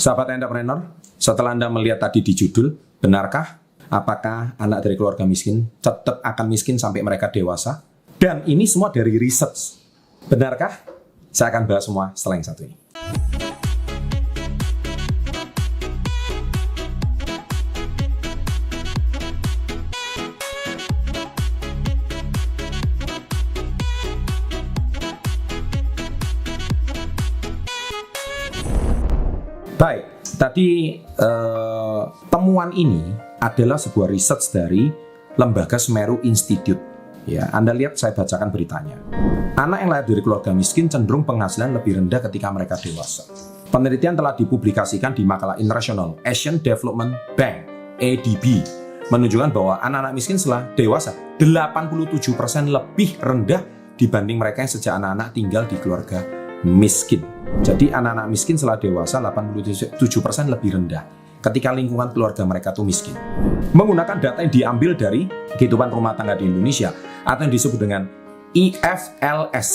Sahabat entrepreneur, setelah Anda melihat tadi di judul, benarkah apakah anak dari keluarga miskin tetap akan miskin sampai mereka dewasa? Dan ini semua dari research. Benarkah? Saya akan bahas semua setelah yang satu ini. Baik, tadi temuan ini adalah sebuah research dari Lembaga Semeru Institute. Ya, Anda lihat saya bacakan beritanya. Anak yang lahir dari keluarga miskin cenderung penghasilan lebih rendah ketika mereka dewasa. Penelitian telah dipublikasikan di makalah International Asian Development Bank (ADB) menunjukkan bahwa anak-anak miskin setelah dewasa 87% lebih rendah dibanding mereka yang sejak anak-anak tinggal di keluarga miskin. Jadi anak-anak miskin setelah dewasa 87% lebih rendah ketika lingkungan keluarga mereka tuh miskin. Menggunakan data yang diambil dari kehidupan rumah tangga di Indonesia atau yang disebut dengan IFLS,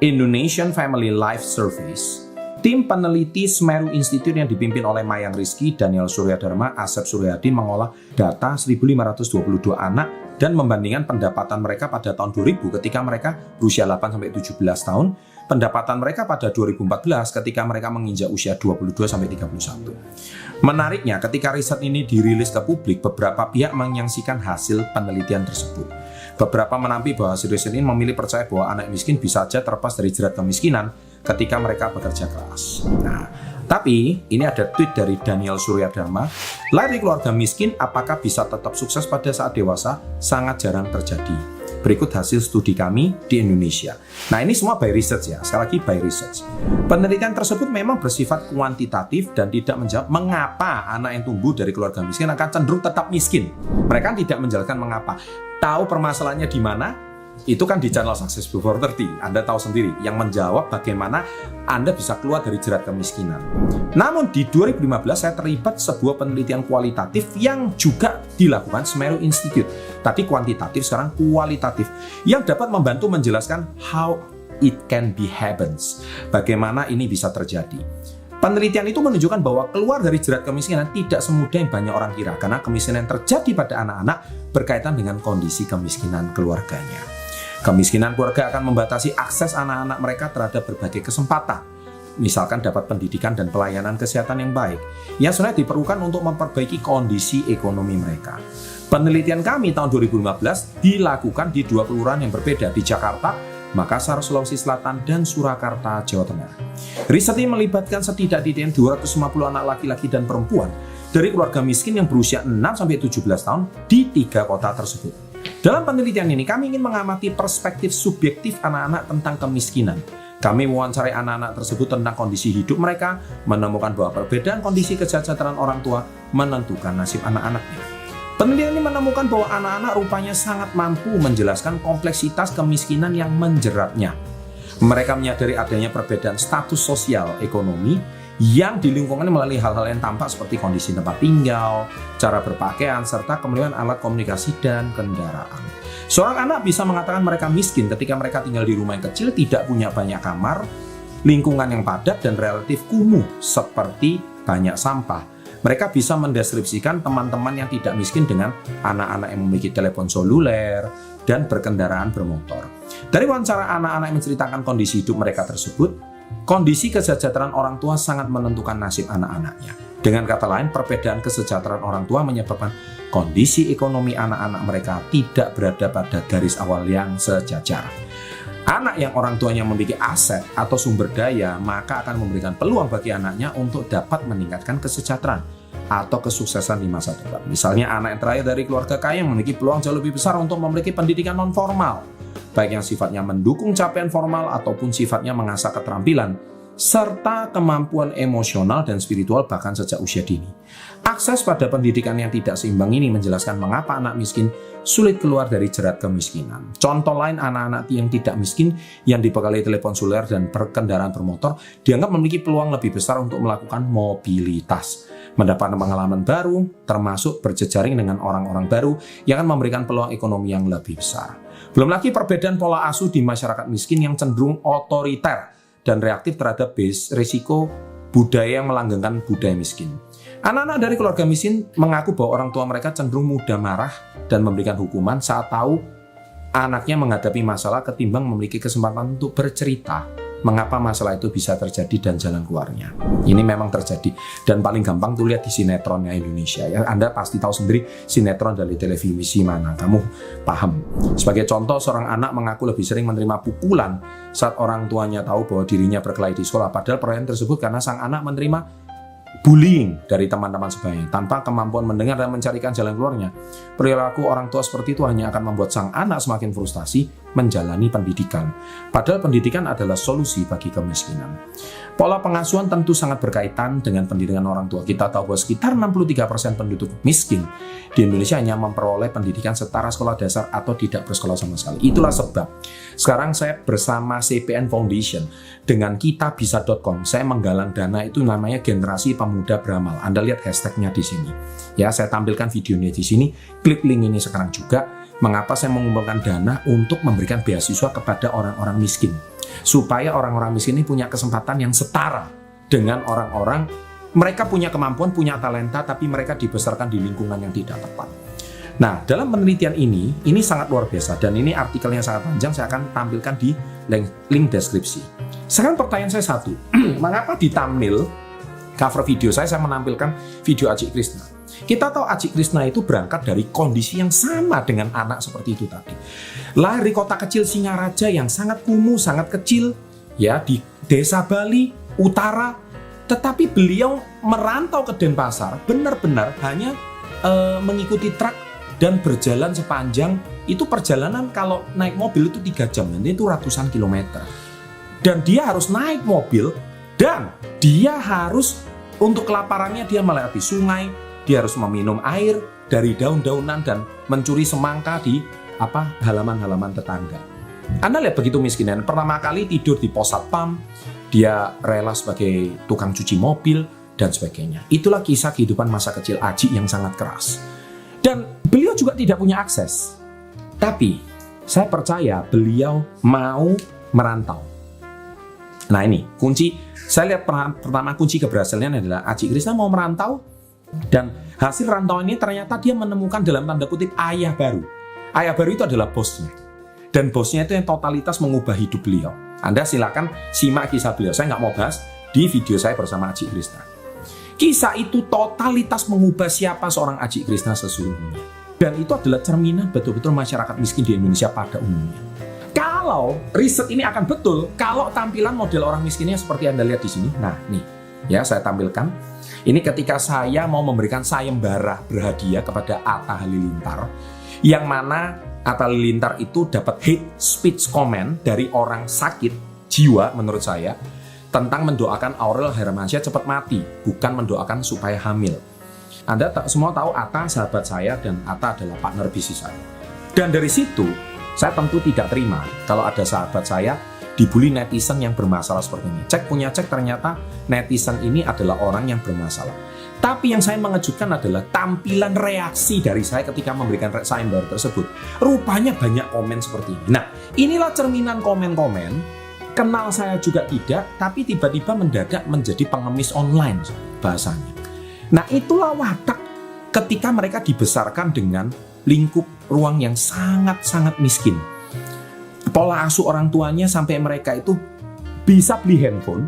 Indonesian Family Life Service, tim peneliti Semeru Institute yang dipimpin oleh Mayang Rizky, Daniel Suryadharma, Asep Suryadi mengolah data 1.522 anak dan membandingkan pendapatan mereka pada tahun 2000 ketika mereka berusia 8-17 tahun, pendapatan mereka pada 2014 ketika mereka menginjak usia 22-31. Menariknya, ketika riset ini dirilis ke publik, beberapa pihak menyaksikan hasil penelitian tersebut. Beberapa menampi bahwa hasil riset ini memilih percaya bahwa anak miskin bisa saja terlepas dari jerat kemiskinan ketika mereka bekerja keras. Nah, tapi ini ada tweet dari Daniel Suryadharma, lahir dari keluarga miskin apakah bisa tetap sukses pada saat dewasa? Sangat jarang terjadi. Berikut hasil studi kami di Indonesia. Nah, ini semua by research ya, sekali lagi by research. Penelitian tersebut memang bersifat kuantitatif dan tidak menjawab mengapa anak yang tumbuh dari keluarga miskin akan cenderung tetap miskin. Mereka tidak menjelaskan mengapa. Tahu permasalahannya di mana? Itu kan di channel Success Before 30. Anda tahu sendiri, yang menjawab bagaimana Anda bisa keluar dari jerat kemiskinan. Namun di 2015 saya terlibat sebuah penelitian kualitatif yang juga dilakukan Semeru Institute. Tadi kuantitatif, sekarang kualitatif, yang dapat membantu menjelaskan how it can be happens. Bagaimana ini bisa terjadi. Penelitian itu menunjukkan bahwa keluar dari jerat kemiskinan tidak semudah yang banyak orang kira, karena kemiskinan yang terjadi pada anak-anak berkaitan dengan kondisi kemiskinan keluarganya. Kemiskinan keluarga akan membatasi akses anak-anak mereka terhadap berbagai kesempatan, misalkan dapat pendidikan dan pelayanan kesehatan yang baik, yang sebenarnya diperlukan untuk memperbaiki kondisi ekonomi mereka. Penelitian kami tahun 2015 dilakukan di dua kelurahan yang berbeda, di Jakarta, Makassar, Sulawesi Selatan, dan Surakarta, Jawa Tengah. Riset ini melibatkan setidaknya 250 anak laki-laki dan perempuan dari keluarga miskin yang berusia 6-17 tahun di 3 kota tersebut. Dalam penelitian ini, kami ingin mengamati perspektif subjektif anak-anak tentang kemiskinan. Kami mewawancarai anak-anak tersebut tentang kondisi hidup mereka, menemukan bahwa perbedaan kondisi kesejahteraan orang tua menentukan nasib anak-anaknya. Penelitian ini menemukan bahwa anak-anak rupanya sangat mampu menjelaskan kompleksitas kemiskinan yang menjeratnya. Mereka menyadari adanya perbedaan status sosial ekonomi yang di lingkungan melalui hal-hal yang tampak seperti kondisi tempat tinggal, cara berpakaian, serta kemewahan alat komunikasi dan kendaraan. Seorang anak bisa mengatakan mereka miskin ketika mereka tinggal di rumah yang kecil, tidak punya banyak kamar, lingkungan yang padat dan relatif kumuh seperti banyak sampah. Mereka bisa mendeskripsikan teman-teman yang tidak miskin dengan anak-anak yang memiliki telepon seluler dan berkendaraan bermotor. Dari wawancara anak-anak yang menceritakan kondisi hidup mereka tersebut, kondisi kesejahteraan orang tua sangat menentukan nasib anak-anaknya. Dengan kata lain, perbedaan kesejahteraan orang tua menyebabkan kondisi ekonomi anak-anak mereka tidak berada pada garis awal yang sejajar. Anak yang orang tuanya memiliki aset atau sumber daya, maka akan memberikan peluang bagi anaknya untuk dapat meningkatkan kesejahteraan atau kesuksesan di masa depan. Misalnya anak yang terakhir dari keluarga kaya memiliki peluang jauh lebih besar untuk memiliki pendidikan non-formal, baik yang sifatnya mendukung capaian formal ataupun sifatnya mengasah keterampilan, serta kemampuan emosional dan spiritual bahkan sejak usia dini. Akses pada pendidikan yang tidak seimbang ini menjelaskan mengapa anak miskin sulit keluar dari jerat kemiskinan. Contoh lain, anak-anak yang tidak miskin yang dibekali telepon seluler dan berkendaraan bermotor dianggap memiliki peluang lebih besar untuk melakukan mobilitas, mendapatkan pengalaman baru, termasuk berjejaring dengan orang-orang baru yang akan memberikan peluang ekonomi yang lebih besar. Belum lagi perbedaan pola asuh di masyarakat miskin yang cenderung otoriter dan reaktif terhadap risiko budaya yang melanggengkan budaya miskin. Anak-anak dari keluarga miskin mengaku bahwa orang tua mereka cenderung mudah marah dan memberikan hukuman saat tahu anaknya menghadapi masalah ketimbang memiliki kesempatan untuk bercerita mengapa masalah itu bisa terjadi dan jalan keluarnya. Ini memang terjadi dan paling gampang tuh lihat di sinetronnya Indonesia ya. Anda pasti tahu sendiri sinetron dari televisi mana, kamu paham. Sebagai contoh, seorang anak mengaku lebih sering menerima pukulan saat orang tuanya tahu bahwa dirinya berkelahi di sekolah, padahal perayaan tersebut karena sang anak menerima bullying dari teman-teman sebayanya tanpa kemampuan mendengar dan mencarikan jalan keluarnya. Perilaku orang tua seperti itu hanya akan membuat sang anak semakin frustasi menjalani pendidikan. Padahal pendidikan adalah solusi bagi kemiskinan. Pola pengasuhan tentu sangat berkaitan dengan pendidikan orang tua. Kita tahu bahwa sekitar 63% penduduk miskin di Indonesia hanya memperoleh pendidikan setara sekolah dasar atau tidak bersekolah sama sekali. Itulah sebab sekarang saya bersama CPN Foundation dengan kitabisa.com saya menggalang dana itu namanya Generasi Pemuda Beramal. Anda lihat hashtagnya di sini. Ya, saya tampilkan videonya di sini. Klik link ini sekarang juga. Mengapa saya mengumpulkan dana untuk memberikan beasiswa kepada orang-orang miskin, supaya orang-orang miskin ini punya kesempatan yang setara dengan orang-orang, mereka punya kemampuan, punya talenta, tapi mereka dibesarkan di lingkungan yang tidak tepat. Nah, dalam penelitian ini sangat luar biasa, dan ini artikelnya sangat panjang, saya akan tampilkan di link deskripsi. Sekarang pertanyaan saya satu, mengapa di thumbnail cover video saya menampilkan video Aji Krishna? Kita tahu Aji Krishna itu berangkat dari kondisi yang sama dengan anak seperti itu tadi. Lahir di kota kecil Singaraja yang sangat kumuh, sangat kecil, ya, di desa Bali Utara. Tetapi beliau merantau ke Denpasar, benar-benar hanya mengikuti truk dan berjalan sepanjang, itu perjalanan kalau naik mobil itu 3 jam, nanti itu ratusan kilometer. Dan dia harus naik mobil, dan dia harus, untuk kelaparannya dia melewati sungai, dia harus meminum air dari daun-daunan dan mencuri semangka di halaman-halaman tetangga. Anda lihat begitu miskinnya. Pertama kali tidur di pos satpam, dia rela sebagai tukang cuci mobil dan sebagainya. Itulah kisah kehidupan masa kecil Aji yang sangat keras. Dan beliau juga tidak punya akses. Tapi saya percaya beliau mau merantau. Nah, ini kunci. Saya lihat pertama kunci keberhasilannya adalah Aji Krishna mau merantau. Dan hasil rantauan ini ternyata dia menemukan dalam tanda kutip ayah baru. Ayah baru itu adalah bosnya. Dan bosnya itu yang totalitas mengubah hidup beliau. Anda silakan simak kisah beliau. Saya nggak mau bahas di video saya bersama Aji Krishna. Kisah itu totalitas mengubah siapa seorang Aji Krishna sesungguhnya. Dan itu adalah cerminan betul-betul masyarakat miskin di Indonesia pada umumnya. Kalau riset ini akan betul, kalau tampilan model orang miskinnya seperti Anda lihat di sini. Nah, nih, ya saya tampilkan. Ini ketika saya mau memberikan sayembara berhadiah kepada Atta Halilintar, yang mana Atta Halilintar itu dapat hate speech comment dari orang sakit jiwa menurut saya tentang mendoakan Aurel Hermansyah cepat mati, bukan mendoakan supaya hamil. Anda semua tahu Atta sahabat saya dan Atta adalah partner bisnis saya. Dan dari situ saya tentu tidak terima kalau ada sahabat saya dibully netizen yang bermasalah seperti ini. Cek ternyata netizen ini adalah orang yang bermasalah. Tapi yang saya mengejutkan adalah tampilan reaksi dari saya ketika memberikan sayembara tersebut. Rupanya banyak komen seperti ini. Nah, inilah cerminan komen-komen. Kenal saya juga tidak, tapi tiba-tiba mendadak menjadi pengemis online bahasanya. Nah, itulah watak ketika mereka dibesarkan dengan lingkup ruang yang sangat-sangat miskin. Pola asuh orang tuanya sampai mereka itu bisa beli handphone,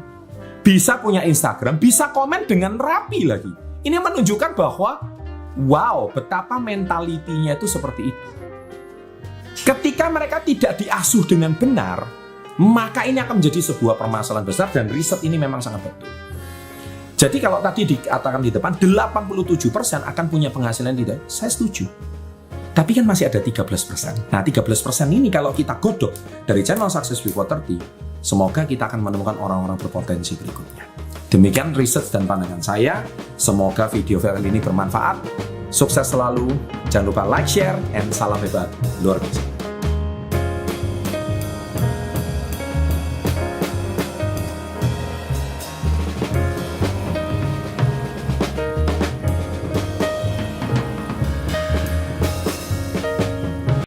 bisa punya Instagram, bisa komen dengan rapi lagi. Ini menunjukkan bahwa wow, betapa mentalitinya itu seperti itu. Ketika mereka tidak diasuh dengan benar, maka ini akan menjadi sebuah permasalahan besar dan riset ini memang sangat betul. Jadi kalau tadi dikatakan di depan 87% akan punya penghasilan tidak, saya setuju. Tapi kan masih ada 13%. Nah, 13% ini kalau kita godok dari channel Success Before 30, semoga kita akan menemukan orang-orang berpotensi berikutnya. Demikian riset dan pandangan saya. Semoga video ini bermanfaat. Sukses selalu. Jangan lupa like, share, and salam hebat luar biasa.